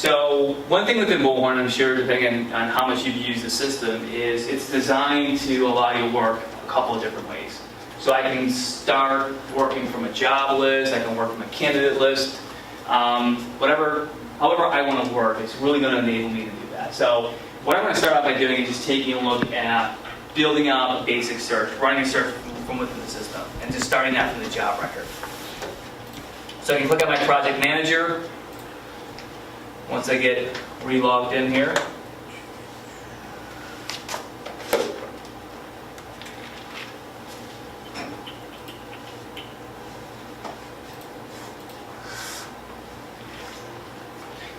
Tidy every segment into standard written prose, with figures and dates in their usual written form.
So one thing within Bullhorn, I'm sure depending on how much you've used the system, is it's designed to allow you to work a couple of different ways. So I can start working from a job list, I can work from a candidate list, however I want to work, it's really going to enable me to do that. So what I'm going to start off by doing is just taking a look at building out a basic search, running a search from within the system, and just starting that from the job record. So I can click on my project manager. Once I get re-logged in here,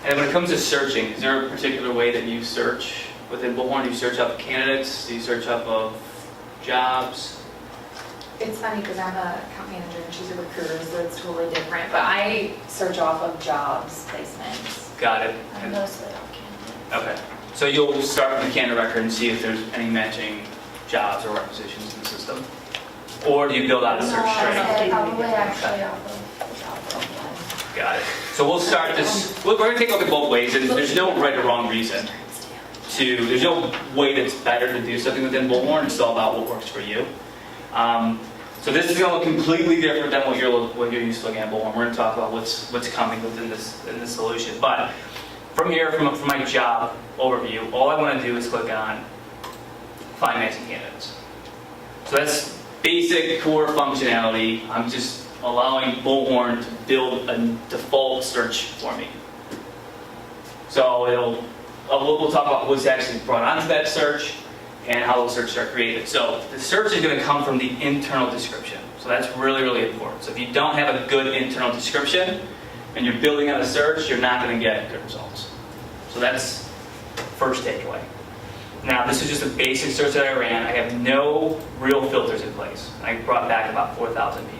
and when it comes to searching, is there a particular way that you search within Bullhorn? Do you search up candidates? Do you search up of jobs? It's funny because I'm a account manager and she's a recruiter, so it's totally different. But I search off of jobs, placements. Got it. I'm mostly off candidates. Okay. So you'll start from the candidate record and see if there's any matching jobs or requisitions in the system? Or do you build out a search string? Probably actually off of the job profile. Got it. So we'll start this, we're going to take a look at both ways, and there's no right or wrong reason there's no way that's better to do something within Bullhorn. It's all about what works for you. So this is going to look completely different than what you're used to looking at Bullhorn. We're going to talk about what's coming within this solution. But from here, from my job overview, all I want to do is click on Find Matching Candidates. So that's basic core functionality. I'm just allowing Bullhorn to build a default search for me. So we'll talk about what's actually brought onto that search and how those searches are created. So the search is going to come from the internal description. So that's really, really important. So if you don't have a good internal description and you're building out a search, you're not going to get good results. So that's first takeaway. Now this is just a basic search that I ran. I have no real filters in place. I brought back about 4,000 people.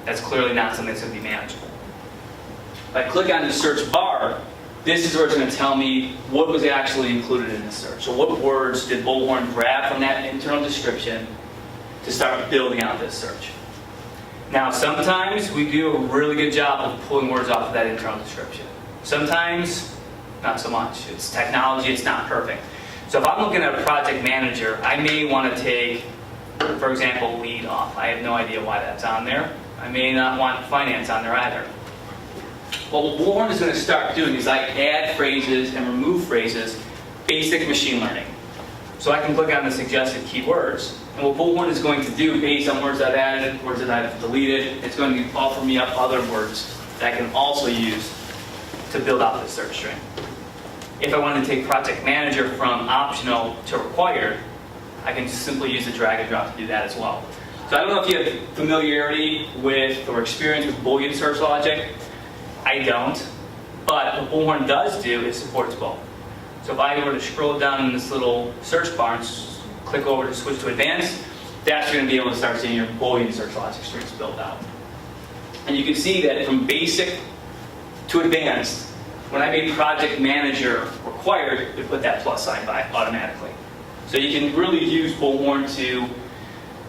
That's clearly not something that's going to be manageable. If I click on the search bar, this is where it's going to tell me what was actually included in the search. So what words did Bullhorn grab from that internal description to start building out this search? Now sometimes we do a really good job of pulling words off of that internal description. Sometimes not so much. It's technology, it's not perfect. So if I'm looking at a project manager, I may want to take, for example, lead off. I have no idea why that's on there. I may not want finance on there either. What Bullhorn is going to start doing is I add phrases and remove phrases, basic machine learning. So I can click on the suggested keywords, and what Bullhorn is going to do based on words I've added, words that I've deleted, it's going to offer me up other words that I can also use to build out this search string. If I want to take project manager from optional to required, I can just simply use the drag and drop to do that as well. So I don't know if you have familiarity with or experience with Boolean search logic. I don't, but what Bullhorn does do is supports both. So if I were to scroll down in this little search bar and click over to switch to advanced, that's going to be able to start seeing your Boolean search logic strings built out. And you can see that from basic to advanced, when I made project manager required, it put that plus sign by automatically. So you can really use Bullhorn to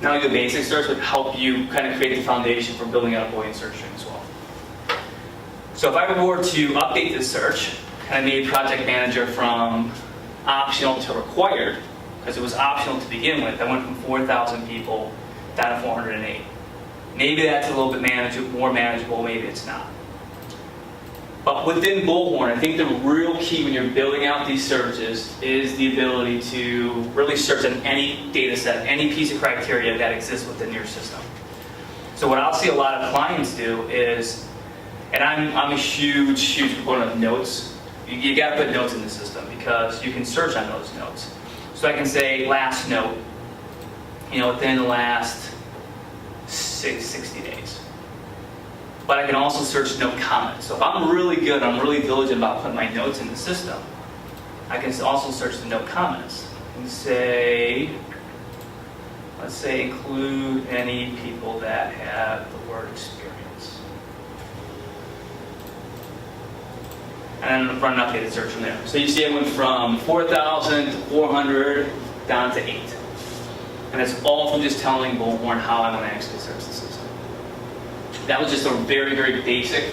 not only the basic search, but help you kind of create the foundation for building out a Boolean search string as well. So if I were to update this search, and I made project manager from optional to required, because it was optional to begin with, I went from 4,000 people down to 408. Maybe that's a little bit more manageable, maybe it's not. But within Bullhorn, I think the real key when you're building out these searches is the ability to really search on any data set, any piece of criteria that exists within your system. So what I'll see a lot of clients do is, and I'm a huge proponent of notes. You got to put notes in the system because you can search on those notes. So I can say last note, within the last 60 days. But I can also search note comments. So if I'm really good, I'm really diligent about putting my notes in the system, I can also search the note comments and say, let's say include any people that have the word experience. And then run an updated search from there. So you see I went from 4,000 to 400 down to 8. And it's all from just telling Bullhorn how I want to actually search the system. That was just a very, very basic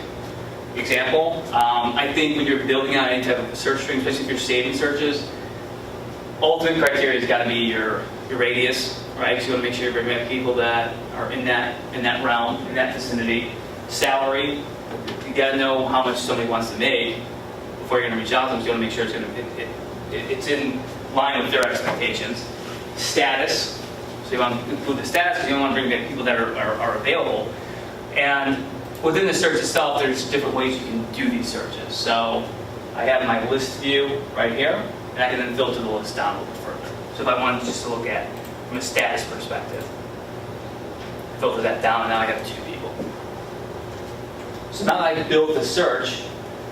example. I think when you're building out any type of search string, especially if you're saving searches, ultimate criteria has got to be your radius, right? Because you want to make sure you're bringing in people that are in that realm, in that vicinity. Salary, you got to know how much somebody wants to make before you're going to reach out to them. So you want to make sure it's in line with their expectations. Status, so you want to include the status because you want to bring in people that are available. And within the search itself, there's different ways you can do these searches. So I have my list view right here, and I can then filter the list down a little bit further. So if I wanted just to look at from a status perspective, filter that down, and now I have 2 people. So now that I've built the search,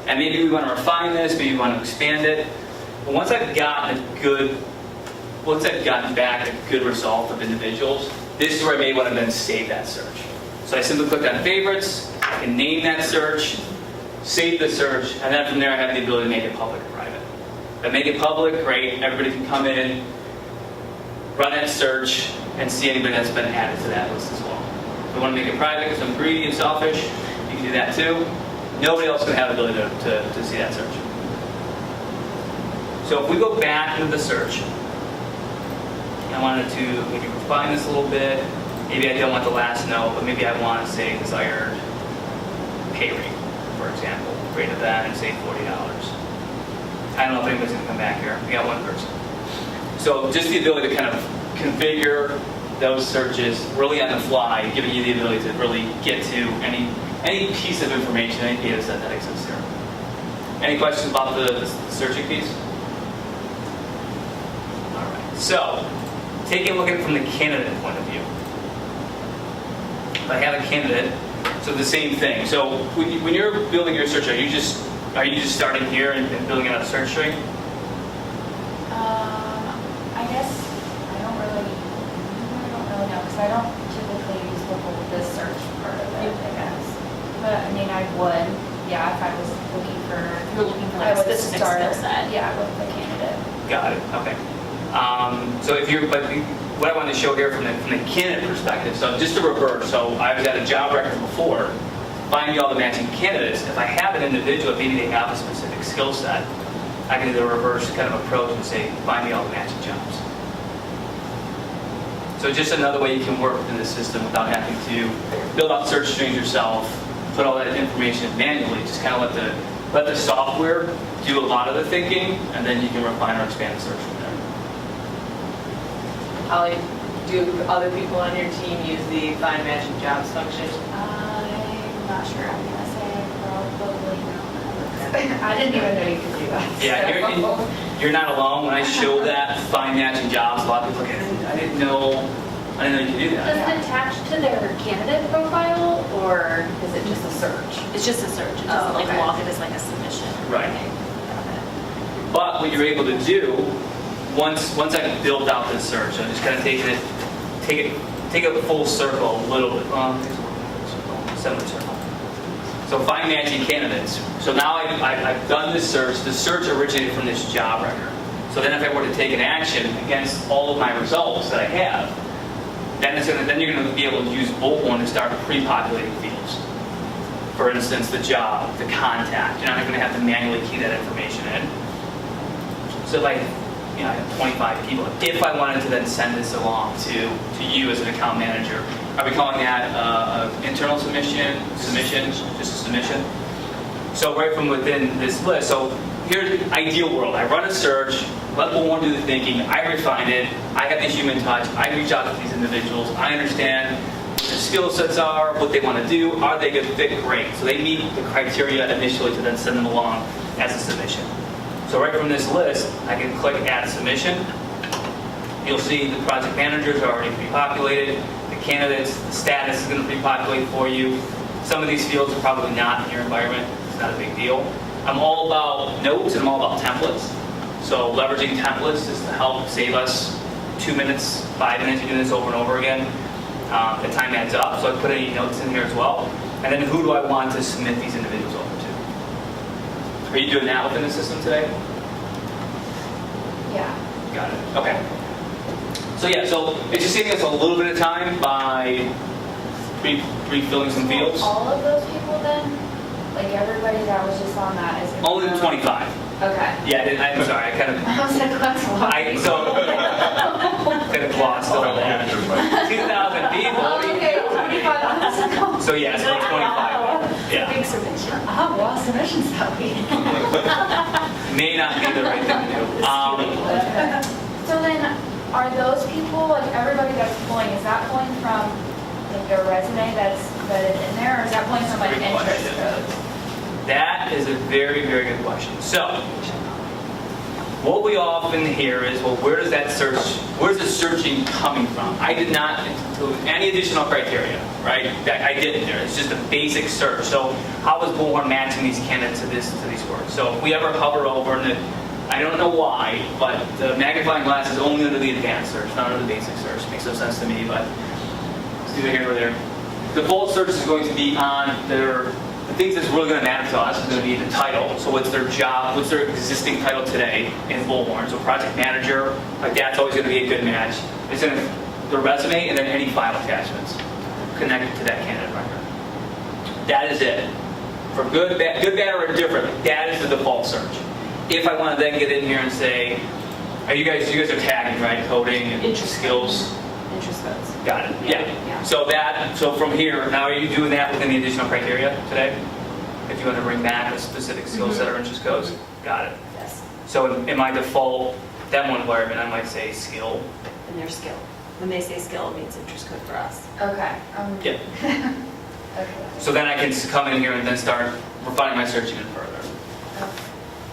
and maybe we want to refine this, maybe we want to expand it, but once I've gotten back a good result of individuals, this is where I may want to then save that search. So I simply click on favorites, I can name that search, save the search, and then from there I have the ability to make it public or private. If I make it public, great, everybody can come in, run that search, and see anybody that's been added to that list as well. If I want to make it private because I'm greedy and selfish, you can do that too. Nobody else can have the ability to see that search. So if we go back into the search, I wanted to maybe refine this a little bit. Maybe I don't want the last note, but maybe I want to say desired pay rate, for example, greater than, say, $40. I don't know if anybody's going to come back here. We got one person. So just the ability to kind of configure those searches really on the fly, giving you the ability to really get to any piece of information, any data set that exists here. Any questions about the searching piece? All right. So taking a look at it from the candidate point of view. If I have a candidate, so the same thing. So when you're building your search, are you just starting here and building out a search string? I guess I don't really know because I don't typically use the search part of it, I guess. But I mean, I would, yeah, if I was looking for. You're looking for I like a would specific start, skill set. yeah, with the candidate. Got it. Okay. So what I wanted to show here from the candidate perspective. So just to reverse. So I've got a job record before. Find me all the matching candidates. If I have an individual, maybe they have a specific skill set, I can do the reverse kind of approach and say, find me all the matching jobs. So just another way you can work within the system without having to build out search strings yourself, put all that information manually. Just kind of let the software do a lot of the thinking, and then you can refine or expand the search from there. Holly, do other people on your team use the find matching jobs function? I'm not sure. I'm gonna say probably no. I didn't even know you could do that. Yeah, you're not alone. When I show that find matching jobs, a lot of people are like, I didn't know you could do Does that. it attach to their candidate profile, or Is it just a search? it's just a search? It doesn't like okay. walk it as like a submission. Right. Okay, got it. But what you're able to do, once I've built out this search, I'm just kind of take it full circle a little bit. Similar circle. So find matching candidates. So now I've done this search. The search originated from this job record. So then if I were to take an action against all of my results that I have, then you're going to be able to use Bullhorn to start pre-populating fields. For instance, the job, the contact. You're not going to have to manually key that information in. So if I have 25 people, if I wanted to then send this along to you as an account manager, are we calling that internal submission, just a submission? So right from within this list, so here's the ideal world. I run a search, let Bullhorn do the thinking, I refine it, I have the human touch, I reach out to these individuals, I understand what their skill sets are, what they want to do, are they a good fit? Great. So they meet the criteria initially to then send them along as a submission. So right from this list, I can click Add Submission. You'll see the project managers are already pre-populated, the candidates, the status is going to pre-populate for you. Some of these fields are probably not in your environment. It's not a big deal. I'm all about notes and I'm all about templates. So leveraging templates is to help save us 2 minutes, 5 minutes, doing this over and over again. The time adds up, so I put any notes in here as well. And then who do I want to submit these individuals over to? Are you doing that within the system today? Yeah. Got it. Okay. So yeah, so it's just saving us a little bit of time by refilling some fields. All of those people then, like everybody that was just on that is. Only the 25. Okay. Yeah, I'm sorry, I kind of, I was like, that's a lot. kind of glossed over that. 2,000 people. Oh, okay, 25. So yeah, so 25. Yeah, Big submission. Oh, well, submissions that week. may not be the right thing to do. So then, are those people, like everybody that's pulling, is that pulling from like their resume that's vetted in there, or is that pulling from like Great interest question. codes? That is a very, very good question. So, what we often hear is, well, where's the searching coming from? I did not include any additional criteria, right? I didn't there. It's just a basic search. So, how is Bullhorn matching these candidates to these words? So, if we ever hover over, and I don't know why, but the magnifying glass is only under the advanced search, not under the basic search. Makes no sense to me, but let's do it here or there. The default search is going to be on the things that's really going to matter to us is going to be the title. So what's their job, what's their existing title today in Bullhorn? So project manager, like that's always going to be a good match. It's in their resume and then any file attachments connected to that candidate record. That is it. For good, bad or indifferent, that is the default search. If I want to then get in here and say, you guys are tagging, right? Coding and Interest skills. Interest codes. Got it. Yeah. Yeah. So from here, now are you doing that within the additional criteria today? If you want to bring back a specific skill set or interest codes? Got it. Yes. So in my default demo environment, I might say skill. And their skill. When they say skill, it means interest code for us. Okay. Yeah. Okay. So then I can come in here and then start refining my search even further.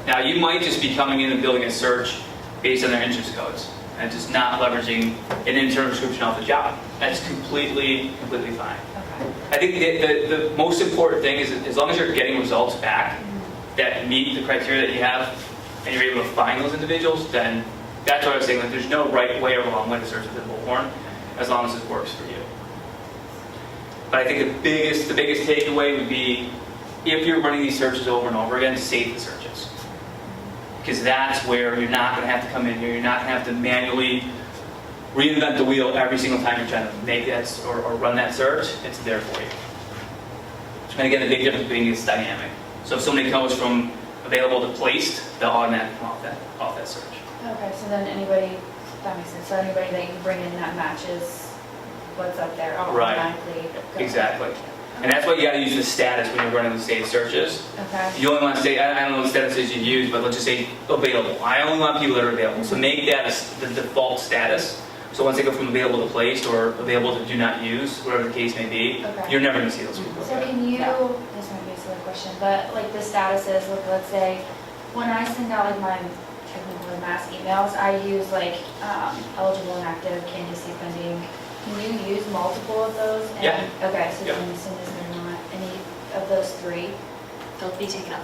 Now you might just be coming in and building a search based on their interest codes and just not leveraging an internal description of the job. That's completely fine. Okay. I think the most important thing is as long as you're getting results back that meet the criteria that you have and you're able to find those individuals, then that's what I was saying, that there's no right way or wrong way to search within Bullhorn as long as it works for you. But I think the biggest takeaway would be if you're running these searches over and over again, save the searches. Because that's where you're not going to have to come in here, you're not going to have to manually reinvent the wheel every single time you're trying to make that or run that search. It's there for you. And again, the big difference being it's dynamic. So if somebody comes from available to placed, they'll automatically come off that search. Okay, so then that makes sense. So anybody that you bring in that matches what's up there Right. automatically. goes. Exactly. And that's why you got to use the status when you're running the saved searches. Okay. You only want to say, I don't know what statuses you use, but let's just say available. I only want people that are available. So make that the default status. So once they go from available to placed or available to do not use, whatever the case may be, Okay. you're never going to see those people. So can you, this might be a silly question, but like the statuses, like let's say, when I send out like my technical mass emails, I use like eligible and active, candidacy pending. Can you use multiple of those? And- Yeah. Okay, so Yeah. then as soon as they're not any of those three? They'll be taken off.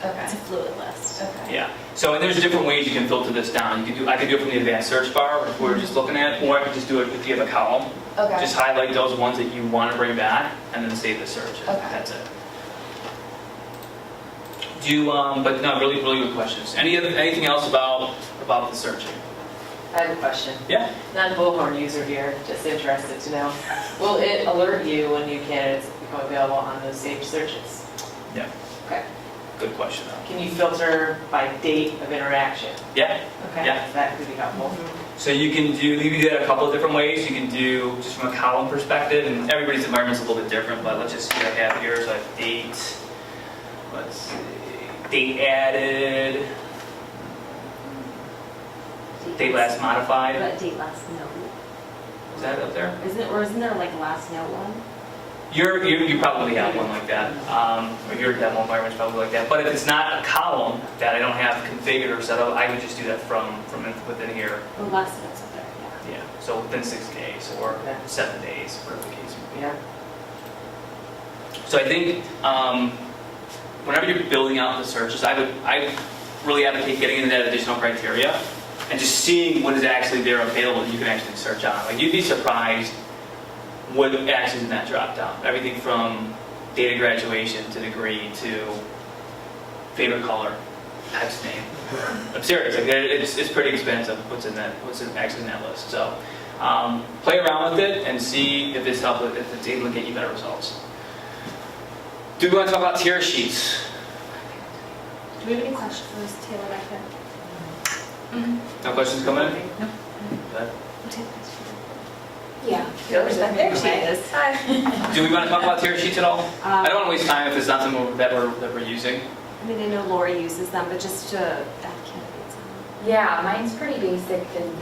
Okay. It's a fluid list. Okay. Yeah. So and there's different ways you can filter this down. I could do it from the advanced search bar, if we were just looking at it, or I could just do it if you have a column. Okay. Just highlight those ones that you want to bring back, and then save the search. Okay. That's it. But no, really good questions. Anything else about the searching? I have a question. Yeah. Non-Bullhorn user here, just interested to know. Will it alert you when new candidates become available on those saved searches? Yeah. Okay. Good question though. Can you filter by date of interaction? Yeah. Okay. Yeah. That could be helpful. So you can do that a couple of different ways. You can do just from a column perspective, and everybody's environment's a little bit different, but let's just see what I have here. So I have date, let's see, date added, date last modified. But date last note. Is that up there? Isn't there like last note one? You probably have one like that, or your demo environment's probably like that. But if it's not a column that I don't have configured or set up, I would just do that from within here. Oh, last note's up there, yeah. Yeah, so within 6 days or Okay. 7 days, whatever the case may be. Yeah. So I think whenever you're building out the searches, I really advocate getting into that additional criteria and just seeing what is actually there available that you can actually search on. Like you'd be surprised what actually is in that drop down. Everything from date of graduation to degree to favorite color, pet's name. I'm serious. Like it's pretty expensive. What's actually in that list? So play around with it and see if it's able to get you better results. Do we want to talk about tier sheets? Do we have any questions for this Taylor back there? No questions coming in? No. Good. Yeah. Taylor's back there, she is. Hi. Do we want to talk about tier sheets at all? I don't want to waste time if it's not something that we're using. I mean, I know Lori uses them, but just to add candidates on. Yeah, mine's pretty basic and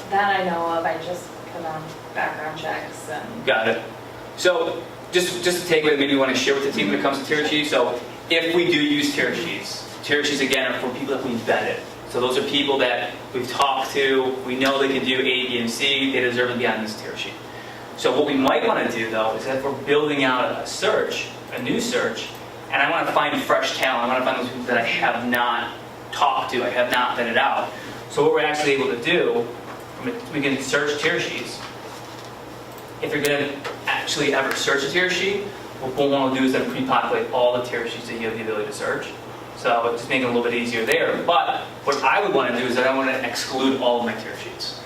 that I know of, I just put on background checks and. Got it. So just to take away, maybe you want to share with the team when it comes to tier sheets. So if we do use tier sheets again are for people that we've vetted. So those are people that we've talked to, we know they can do A, B, and C, they deserve to be on this tier sheet. So what we might want to do though is that if we're building out a search, a new search, and I want to find fresh talent, I want to find those people that I have not talked to, I have not vetted out. So what we're actually able to do, we can search tier sheets. If you're going to actually ever search a tier sheet, what Bullhorn will do is then pre-populate all the tier sheets that you have the ability to search. So just make it a little bit easier there. But what I would want to do is that I want to exclude all of my tier sheets.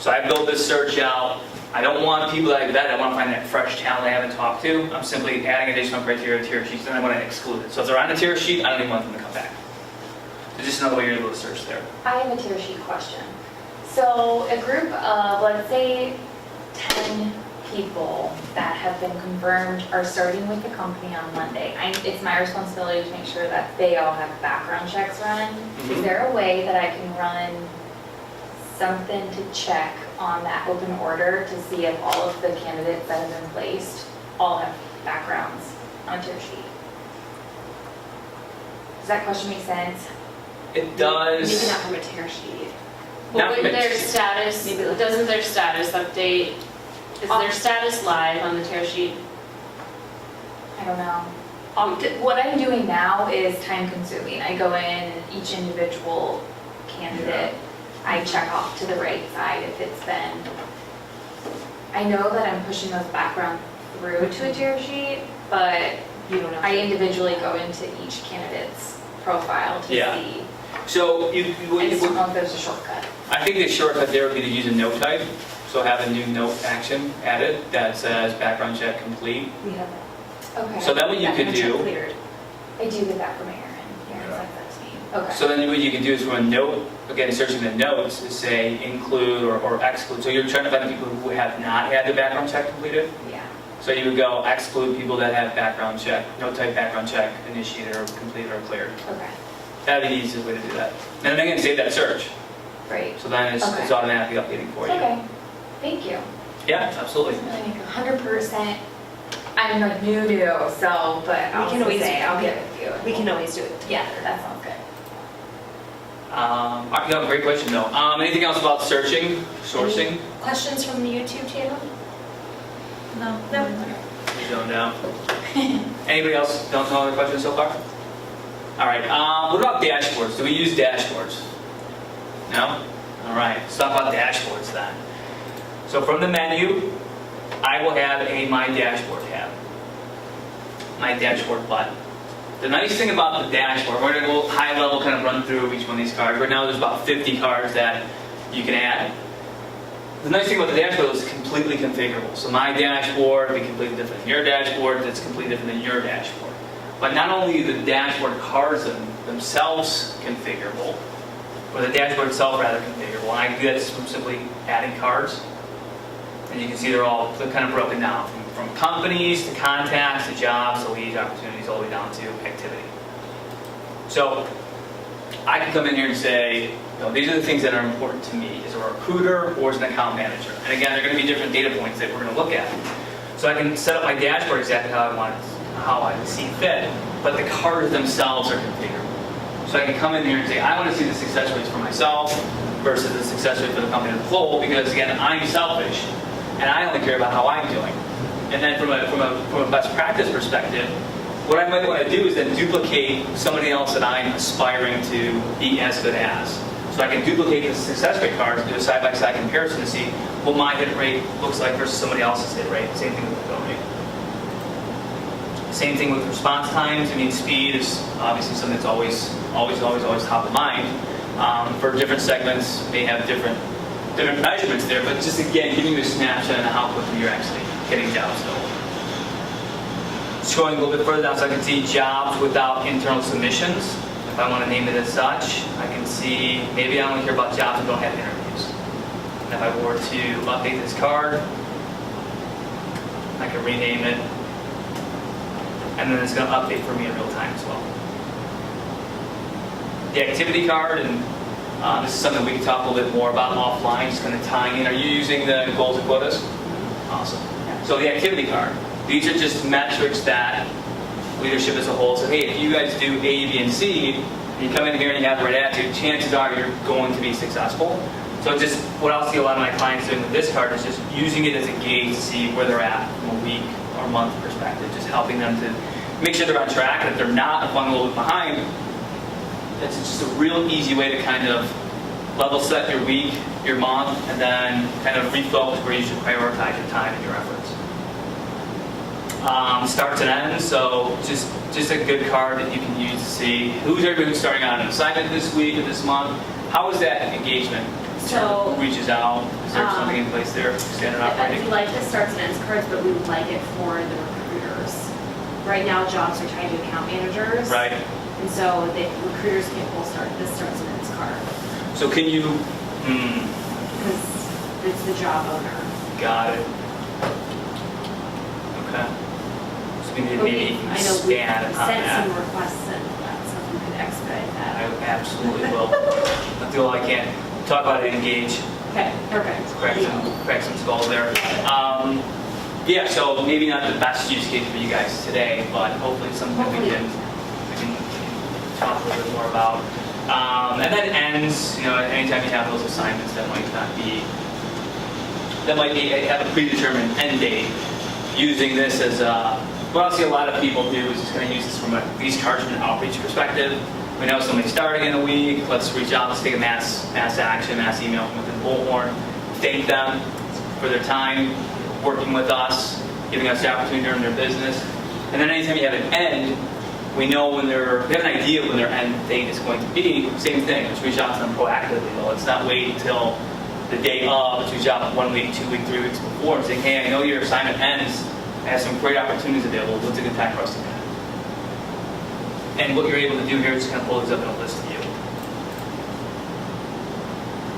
So I built this search out. I don't want people that I vet. I want to find that fresh talent I haven't talked to. I'm simply adding additional criteria to tier sheets, and I want to exclude it. So if they're on a tier sheet, I don't even want them to come back. So just another way you're able to search there. I have a tier sheet question. So a group of, let's say, 10 people that have been confirmed are starting with the company on Monday. It's my responsibility to make sure that they all have background checks run. Is there a way that I can run something to check on that open order to see if all of the candidates that have been placed all have backgrounds on a tier sheet? Does that question make sense? It does. Maybe not from a tear sheet. Not Well, mixed. their status, Maybe like- doesn't their status update, is their status live on the tear sheet? I don't know. What I'm doing now is time consuming. I go in, each individual candidate, I check off to the right side if it's been. I know that I'm pushing those background through to a tier sheet, but You don't know. I individually go into each candidate's profile to Yeah. see. So I just don't know if there's a shortcut. I think the shortcut there would be to use a note type. So have a new note action added that says background check complete. We have that. Okay. So then what you could Background check do, cleared. I do get that from Aaron. Aaron sent that to me. Okay. so then what you can do is from a note, again, searching the notes, is say include or exclude. So you're trying to find the people who have not had the background check completed. Yeah. So you would go exclude people that have background check, note type background check initiated or completed or cleared. Okay. That'd be the easiest way to do that. And then again, save that search. Great. So then it's Okay. automatically updating for you. Okay. Thank you. Yeah, absolutely. Doesn't really make 100%. I'm like new, so, but We I'll can always- say, I'll get with you. We can always do it. Yeah, that sounds good. No, great question though. Anything else about searching, sourcing? Questions from the YouTube channel? No. No. You're going down. Anybody else don't know other questions so far? All right. What about dashboards? Do we use dashboards? No? All right. Let's talk about dashboards then. So from the menu, I will have a My Dashboard tab. My Dashboard button. The nice thing about the dashboard, we're going to go high level kind of run through each one of these cards. Right now there's about 50 cards that you can add. The nice thing about the dashboard is it's completely configurable. So my dashboard will be completely different than your dashboard, that's completely different than your dashboard. But not only the dashboard cards themselves configurable, or the dashboard itself rather configurable, and I do that from simply adding cards. And you can see they're kind of broken down from companies to contacts to jobs to leads, opportunities, all the way down to activity. So I can come in here and say, these are the things that are important to me as a recruiter or as an account manager. And again, they're going to be different data points that we're going to look at. So I can set up my dashboard exactly how I want it, how I see fit, but the cards themselves are configurable. So I can come in here and say, I want to see the success rates for myself versus the success rate for the company as a whole, because again, I'm selfish and I only care about how I'm doing. And then from a best practice perspective, what I might want to do is then duplicate somebody else that I'm aspiring to be as good as. So I can duplicate the success rate cards and do a side-by-side comparison to see what my hit rate looks like versus somebody else's hit rate. Same thing with the fill rate. Same thing with response times. I mean, speed is obviously something that's always top of mind. For different segments, may have different measurements there, but just again, giving you a snapshot on how quickly you're actually getting down still. Scrolling a little bit further down so I can see jobs without internal submissions. If I want to name it as such, I can see maybe I only care about jobs that don't have interviews. And if I were to update this card, I can rename it. And then it's going to update for me in real time as well. The activity card, and this is something we can talk a little bit more about offline, just kind of tying in. Are you using the goals and quotas? Awesome. So the activity card, these are just metrics that leadership as a whole says, hey, if you guys do A, B, and C, and you come in here and you have the right attitude, chances are you're going to be successful. So just what I'll see a lot of my clients doing with this card is just using it as a gauge to see where they're at from a week or month perspective, just helping them to make sure they're on track, and if they're not, if I'm a little bit behind, it's just a real easy way to kind of level set your week, your month, and then kind of refocus where you should prioritize your time and your efforts. Starts and ends, so just a good card that you can use to see who's everybody who's starting on an assignment this week or this month. How is that engagement? So, Who reaches out? Is there something in place there? Standard I operating? like the starts and ends cards, but we would like it for the recruiters. Right now, jobs are tied to account managers. Right. And so the recruiters can pull this starts and ends card, So can you? because it's the job owner. Got it. Okay. So we need to But maybe I know we expand upon sent that. some requests in for that, so if we could expedite I that. absolutely will. I'll do all I can. Talk about it, engage, Okay, perfect. crack some skulls there. Yeah, so maybe not the best use case for you guys today, but hopefully something we can talk a little bit more about. And then ends, anytime you have those assignments that might have a predetermined end date, using this as what I see a lot of people do is just going to use this from these cards from an outreach perspective. We know somebody's starting in a week, let's reach out, let's take a mass action, mass email from within Bullhorn, thank them for their time working with us, giving us the opportunity to earn their business. And then anytime you have an end, we know we have an idea of when their end date is going to be. Same thing, let's reach out to them proactively. Let's not wait until the day of, let's reach out 1 week, 2 weeks, 3 weeks before and say, hey, I know your assignment ends, I have some great opportunities available, what's a good time for us to connect? And what you're able to do here is just kind of pull these up in a list of you.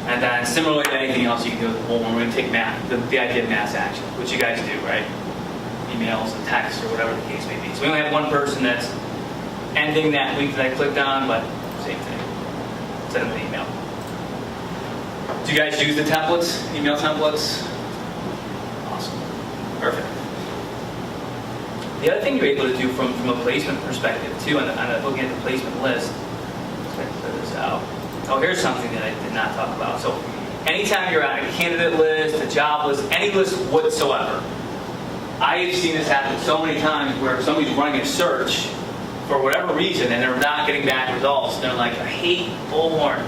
And then similarly to anything else you can do with the Bullhorn, we're going to take the idea of mass action, which you guys do, right? Emails and texts or whatever the case may be. So we only have one person that's ending that week that I clicked on, but same thing. Send them an email. Do you guys use the templates, email templates? Awesome. Perfect. The other thing you're able to do from a placement perspective too, on looking at the placement list, let's clear this out. Oh, here's something that I did not talk about. So anytime you're on a candidate list, a job list, any list whatsoever, I've seen this happen so many times where somebody's running a search for whatever reason and they're not getting back results. They're like, I hate Bullhorn.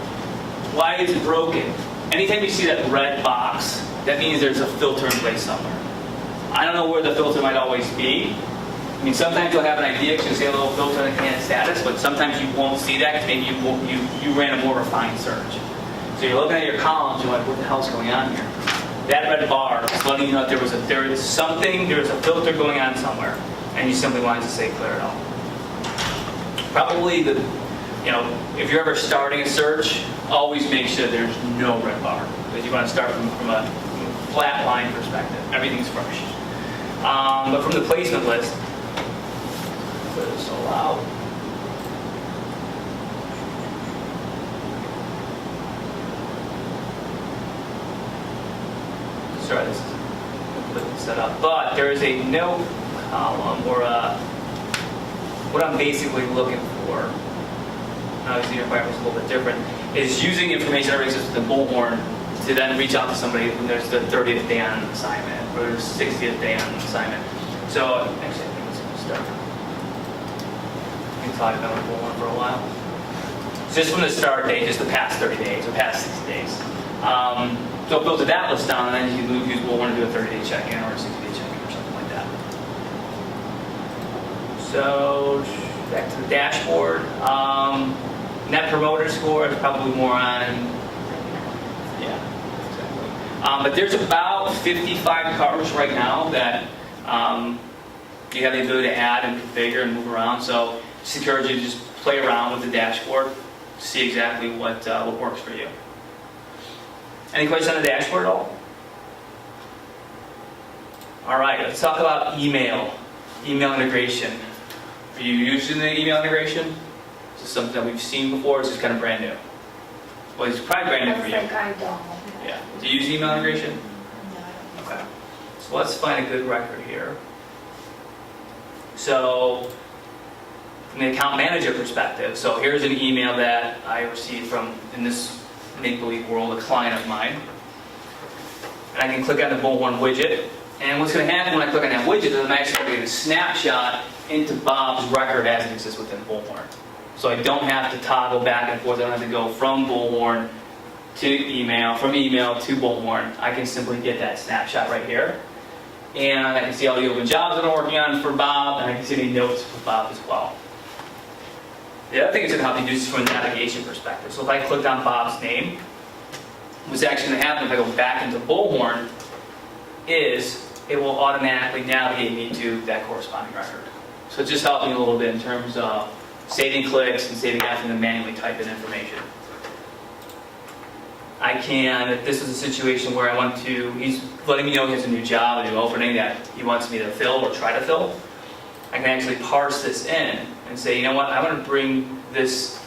Why is it broken? Anytime you see that red box, that means there's a filter in place somewhere. I don't know where the filter might always be. I mean, sometimes you'll have an idea because you'll see a little filter in the candidate status, but sometimes you won't see that because maybe you ran a more refined search. So you're looking at your columns, you're like, what the hell's going on here? That red bar is letting you know that there is a filter going on somewhere, and you simply wanted to say clear it all. Probably if you're ever starting a search, always make sure there's no red bar, because you want to start from a flat line perspective. Everything's fresh. But from the placement list, clear this all out. Sorry, this is completely set up. But there is a note column, or what I'm basically looking for. Obviously, your requirement is a little bit different. Is using information that already exists within Bullhorn to then reach out to somebody when there's the 30th day on assignment or the 60th day on assignment. So actually, I think it's going to start. We can talk about Bullhorn for a while. So just from the start date, just the past 30 days or past 60 days. So filter that list down, and then you can use Bullhorn to do a 30-day check-in or a 60-day check-in or something like that. So back to the dashboard. Net Promoter Score is probably more on. Yeah, exactly. But there's about 55 cars right now that You have the ability to add and configure and move around, so just encourage you to just play around with the dashboard, see exactly what works for you. Any questions on the dashboard at all? All right, let's talk about email integration. Are you using the email integration? Is this something that we've seen before, or is this kind of brand new? Well, it's probably brand new for you. Looks like I don't. Yeah. Do you use email integration? No, I don't. Okay. So let's find a good record here. So, from the account manager perspective, so here's an email that I received from, in this make-believe world, a client of mine. And I can click on the Bullhorn widget. And what's going to happen when I click on that widget is I'm actually going to get a snapshot into Bob's record as it exists within Bullhorn. So I don't have to toggle back and forth. I don't have to go from Bullhorn to email, from email to Bullhorn. I can simply get that snapshot right here. And I can see all the open jobs that I'm working on for Bob, and I can see any notes for Bob as well. The other thing it's going to help you do is from a navigation perspective. So if I clicked on Bob's name, what's actually going to happen if I go back into Bullhorn is it will automatically navigate me to that corresponding record. So it's just helping a little bit in terms of saving clicks and saving having to manually type in information. I can, if this is a situation where I want to, he's letting me know he has a new job, a new opening that he wants me to fill or try to fill, I can actually parse this in and say, you know what, I want to bring this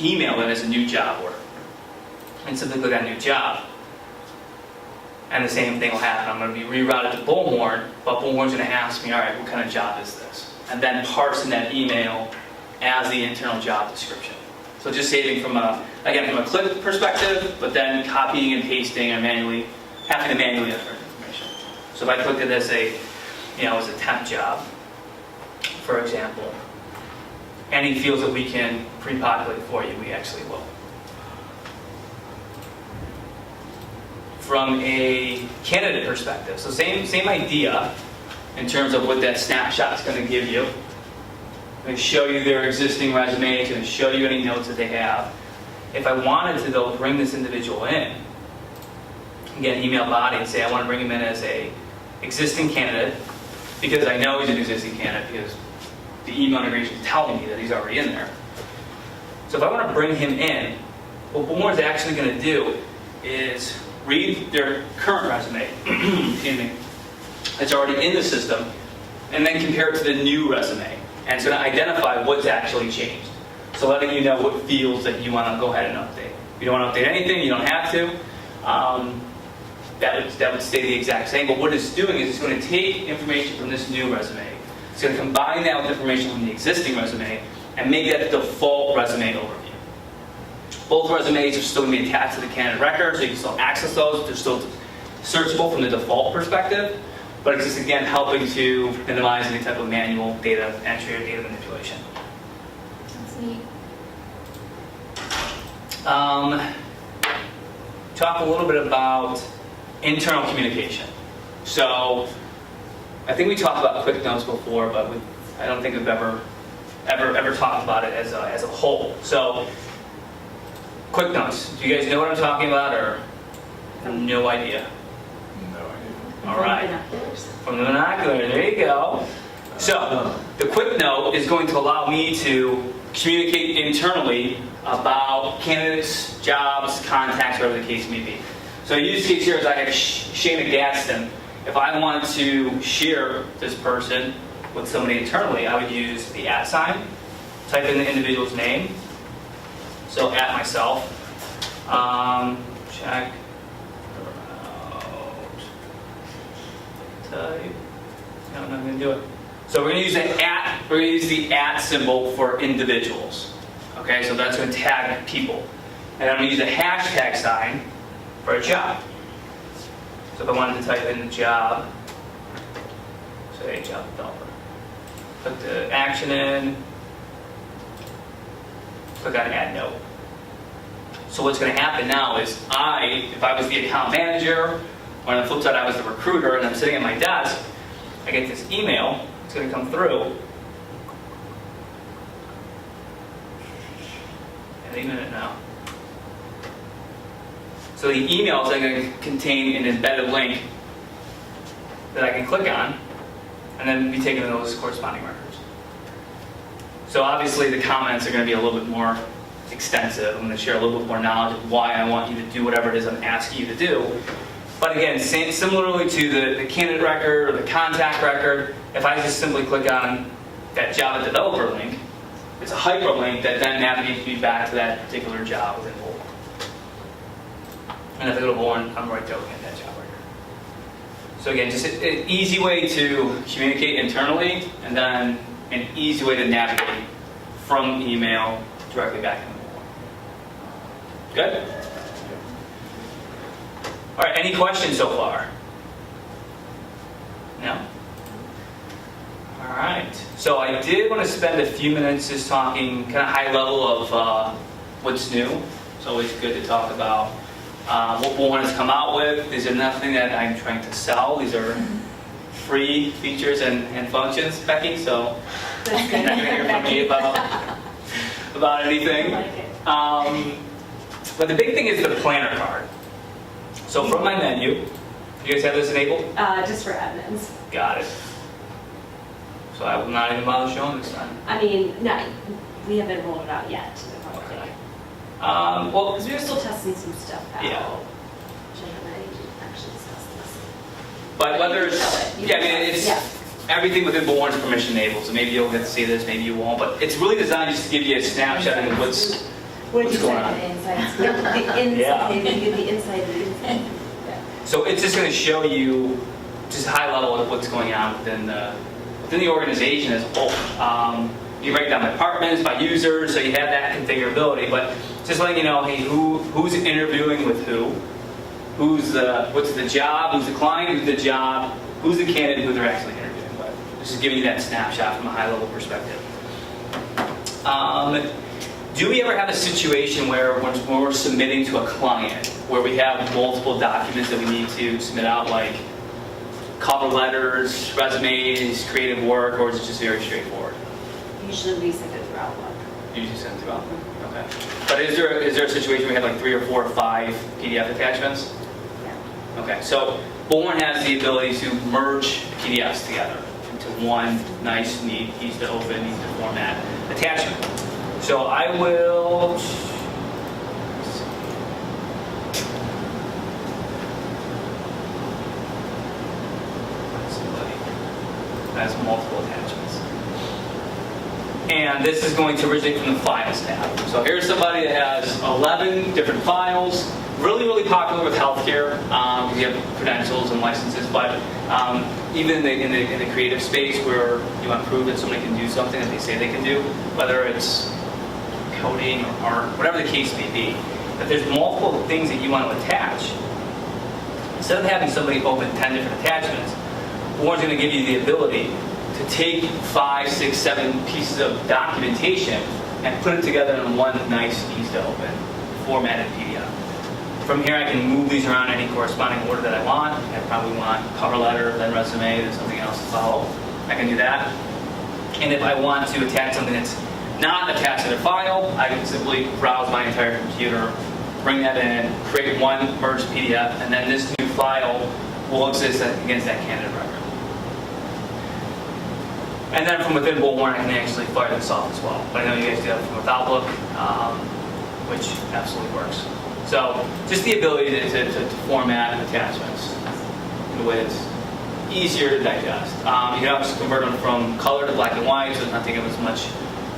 email in as a new job order. And simply click on new job. And the same thing will happen. I'm going to be rerouted to Bullhorn, but Bullhorn's going to ask me, all right, what kind of job is this? And then parse in that email as the internal job description. So just saving from a click perspective, but then copying and pasting and having to manually enter information. So if I clicked at this as a temp job, for example, any fields that we can pre-populate for you, we actually will. From a candidate perspective, so same idea in terms of what that snapshot is going to give you. It's going to show you their existing resume, it's going to show you any notes that they have. If I wanted to, though, bring this individual in, again, email body and say I want to bring him in as a existing candidate, because I know he's an existing candidate because the email integration is telling me that he's already in there. So if I want to bring him in, what Bullhorn's actually going to do is read their current resume, excuse me, that's already in the system, and then compare it to the new resume. And it's going to identify what's actually changed. So letting you know what fields that you want to go ahead and update. If you don't want to update anything, you don't have to. That would stay the exact same. But what it's doing is it's going to take information from this new resume. It's going to combine that with information from the existing resume and make that the default resume overview. Both resumes are still going to be attached to the candidate record, so you can still access those. They're still searchable from the default perspective. But it's just, again, helping to minimize any type of manual data entry or data manipulation. That's neat. Talk a little bit about internal communication. So, I think we talked about quick notes before, but I don't think we've ever talked about it as a whole. So, quick notes. Do you guys know what I'm talking about, or no idea? All right. From the binocular, there you go. So, the quick note is going to allow me to communicate internally about candidates, jobs, contacts, whatever the case may be. So, the use case here is I have Shayna Gadsden. If I wanted to share this person with somebody internally, I would use the @ sign, type in the individual's name. So, @ myself. Check. Type. No, I'm not going to do it. So we're going to use the @ symbol for individuals. Okay, so that's going to tag people. And I'm going to use a hashtag sign for a job. So if I wanted to type in the job, say job developer, put the action in, click on add note. So what's going to happen now is if I was the account manager, or on the flip side, I was the recruiter, and I'm sitting at my desk, I get this email, it's going to come through any minute now. So the email is going to contain an embedded link that I can click on, and then be taken to those corresponding records. So obviously the comments are going to be a little bit more extensive. I'm going to share a little bit more knowledge of why I want you to do whatever it is I'm asking you to do. But again, similarly to the candidate record or the contact record, if I just simply click on that Java developer link, it's a hyperlink that then navigates me back to that particular job within Bullhorn. And if I go to Bullhorn, I'm right there looking at that job record. So again, just an easy way to communicate internally, and then an easy way to navigate from email directly back into Bullhorn. Good? All right, any questions so far? No? All right. So I did want to spend a few minutes just talking kind of high level of what's new. It's always good to talk about what Bullhorn has come out with. These are nothing that I'm trying to sell. These are free features and functions, Becky, so you're not going to hear from me about anything. But the big thing is the planner card. So from my menu, you guys have this enabled? Just for admins. Got it. So I will not even bother showing this time. I mean, no, we haven't rolled it out yet to the public. Okay. Well, Because we were still testing some stuff out. Yeah. Which I haven't actually discussed this. but whether it's, You yeah, I can mean, show it. it's everything within Bullhorn is permission enabled. So maybe you'll get to see this, maybe you won't. But it's really designed just to give you a snapshot of what's What did you going say? on. The inside. Yeah. They give the inside. The inside. So it's just going to show you just high level of what's going on within the organization as a whole. You break down by departments, by users, so you have that configurability. But just letting you know, hey, who's interviewing with who? What's the job? Who's the client? Who's the job? Who's the candidate? Who they're actually interviewing with? Just giving you that snapshot from a high level perspective. Do we ever have a situation where when we're submitting to a client, where we have multiple documents that we need to submit out, like cover letters, resumes, creative work, or is it just very straightforward? Usually we send it through Outlook. You just send it through Outlook? Okay. But is there a situation where we have like 3 or 4 or 5 PDF attachments? Yeah. Okay, so Bullhorn has the ability to merge PDFs together into one nice, neat, easy to open, easy to format attachment. So I will, somebody has multiple attachments. And this is going to originate from the Files tab. So here's somebody that has 11 different files, really popular with healthcare. We have credentials and licenses, but even in the creative space where you want to prove that somebody can do something that they say they can do, whether it's coding or art, whatever the case may be, if there's multiple things that you want to attach, instead of having somebody open 10 different attachments, Bullhorn's going to give you the ability to take 5, 6, 7 pieces of documentation and put it together in one nice, easy to open, formatted PDF. From here, I can move these around in any corresponding order that I want. I probably want cover letter, then resume, then something else to follow. I can do that. And if I want to attach something that's not attached to the file, I can simply browse my entire computer, bring that in, create one merged PDF, and then this new file will exist against that candidate record. And then from within Bullhorn, I can actually fire this off as well. But I know you guys do that from Outlook, which absolutely works. So just the ability to format attachments in a way that's easier to digest. You can also convert them from color to black and white, so it's not taking up as much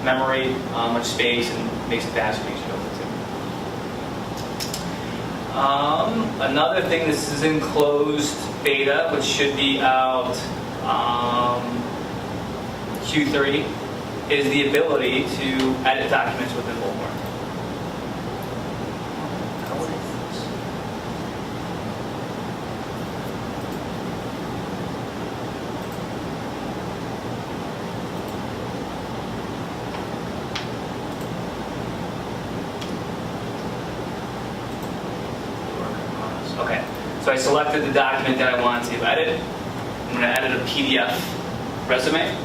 memory, much space, and makes it faster, makes it open too. Another thing, this is in closed beta, which should be out Q3, is the ability to edit documents within Bullhorn. Okay, so I selected the document that I want to edit. I'm going to edit a PDF resume.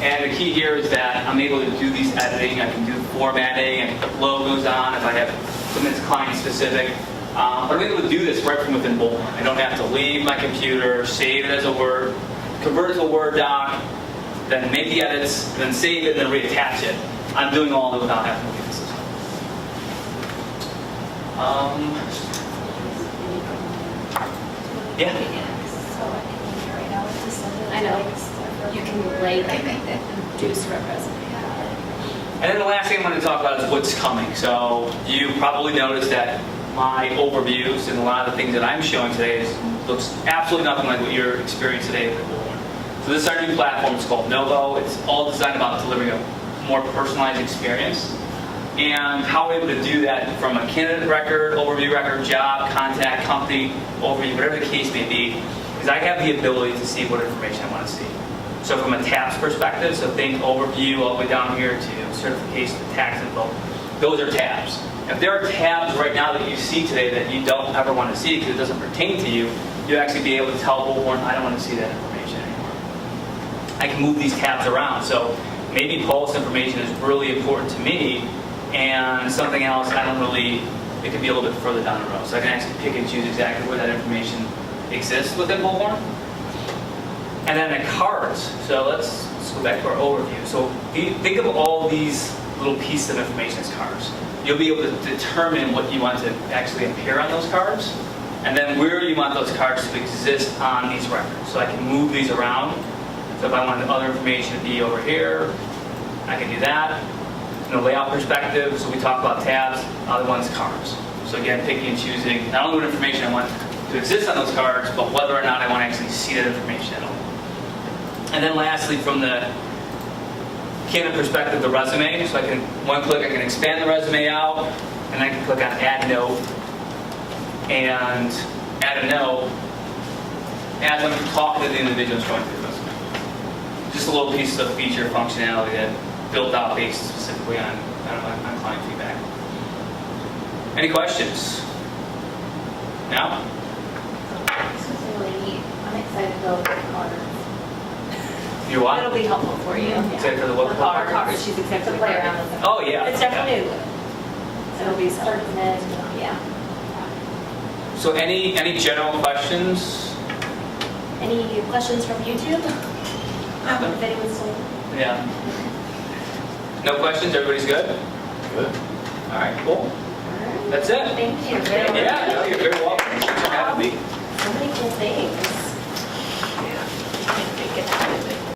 And the key here is that I'm able to do these editing. I can do formatting, I can put logos on if I have something that's client specific. But I'm able to do this right from within Bullhorn. I don't have to leave my computer, save it as a Word convert it to a Word doc, then make the edits, then save it, and then reattach it. I'm doing all of it without having to do the system. Yeah. So I can use it right now with the send. I know. You can like do script resume. And then the last thing I'm going to talk about is what's coming. So you probably noticed that my overviews and a lot of the things that I'm showing today looks absolutely nothing like what you're experiencing today with Bullhorn. So this is our new platform. It's called Novo. It's all designed about delivering a more personalized experience. And how we're able to do that from a candidate record, overview record, job, contact, company, overview, whatever the case may be, is I have the ability to see what information I want to see. So from a tabs perspective, so think overview all the way down here to certification, tax info, those are tabs. If there are tabs right now that you see today that you don't ever want to see because it doesn't pertain to you, you'll actually be able to tell Bullhorn, I don't want to see that information anymore. I can move these tabs around. So maybe post information is really important to me, and something else I don't really, it could be a little bit further down the road. So I can actually pick and choose exactly where that information exists within Bullhorn. And then the cards. So let's go back to our overview. So think of all these little pieces of information as cards. You'll be able to determine what you want to actually appear on those cards, and then where you want those cards to exist on these records. So I can move these around. So if I wanted other information to be over here, I can do that. From the layout perspective, so we talk about tabs, other one's cards. So again, picking and choosing not only what information I want to exist on those cards, but whether or not I want to actually see that information at all. And then lastly, from the candidate perspective, the resume. So I can, one click, I can expand the resume out, and I can click on Add Note, and add a note as I'm talking to the individuals going through the resume. Just a little piece of feature functionality that built out based specifically on client feedback. Any questions? No? This was really neat. I'm excited to go with the cards. You're what? It'll be helpful for you. Excited for the what? Our cards, she's excited To for play the around cards. with them. Oh, yeah. It's yeah. definitely, it'll be Starts and ends, yeah. So any general questions? Any questions from YouTube? If anyone's still. Yeah. No questions? Everybody's good? Good. All right, cool. That's it. Thank you. Yeah, no, you're very welcome. Thanks for having me. So many cool things.